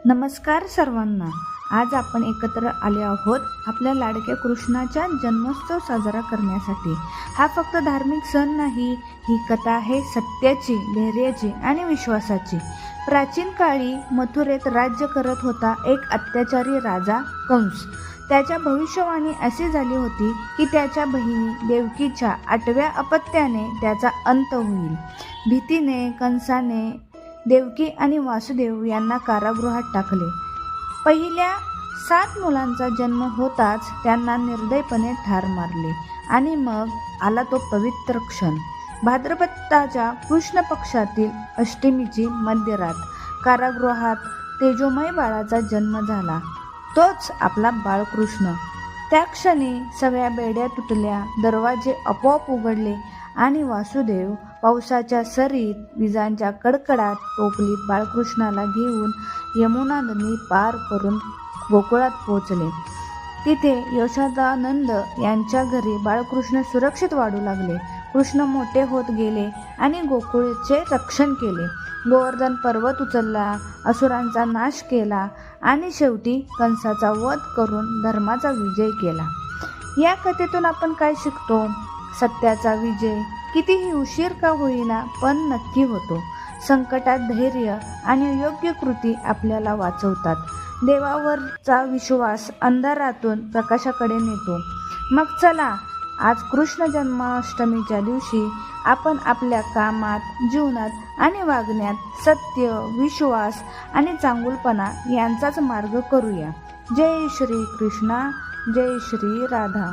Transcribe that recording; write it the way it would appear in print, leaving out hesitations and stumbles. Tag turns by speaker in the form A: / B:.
A: नमस्कार सर्वांना. आज आपण एकत्र आले आहोत आपल्या लाडक्या कृष्णाचा जन्मोत्सव साजरा करण्यासाठी. हा फक्त धार्मिक सण नाही, ही कथा आहे सत्याची, धैर्याची आणि विश्वासाची. प्राचीन काळी मथुरेत राज्य करत होता एक अत्याचारी राजा कंस. त्याच्या भविष्यवाणी अशी झाली होती की त्याच्या बहिणी देवकीच्या 8व्या अपत्याने त्याचा अंत होईल. भीतीने कंसाने देवकी आणि वासुदेव यांना कारागृहात टाकले. पहिल्या 7 मुलांचा जन्म होताच त्यांना निर्दयपणे ठार मारले. आणि मग आला तो पवित्र क्षण. भाद्रपदाच्या कृष्ण पक्षातील अष्टमीची मध्यरात कारागृहात तेजोमय बाळाचा जन्म झाला. तोच आपला बाळकृष्ण. त्या क्षणी सगळ्या बेड्या तुटल्या, दरवाजे आपोआप उघडले आणि वासुदेव पावसाच्या सरीत, विजांच्या कडकडात टोपलीत बाळकृष्णाला घेऊन यमुना नदी पार करून गोकुळात पोहोचले. तिथे यशोदानंद यांच्या घरी बाळकृष्ण सुरक्षित वाढू लागले. कृष्ण मोठे होत गेले आणि गोकुळचे रक्षण केले. गोवर्धन पर्वत उचलला, असुरांचा नाश केला आणि शेवटी कंसाचा वध करून धर्माचा विजय केला. या कथेतून आपण काय शिकतो? सत्याचा विजय कितीही उशीर का होईना पण नक्की होतो. संकटात धैर्य आणि योग्य कृती आपल्याला वाचवतात. देवावरचा विश्वास अंधारातून प्रकाशाकडे नेतो. मग चला, आज कृष्ण जन्माष्टमीच्या दिवशी आपण आपल्या कामात, जीवनात आणि वागण्यात सत्य, विश्वास आणि चांगुलपणा यांचाच मार्ग करूया. जय श्री कृष्णा, जय श्री राधा.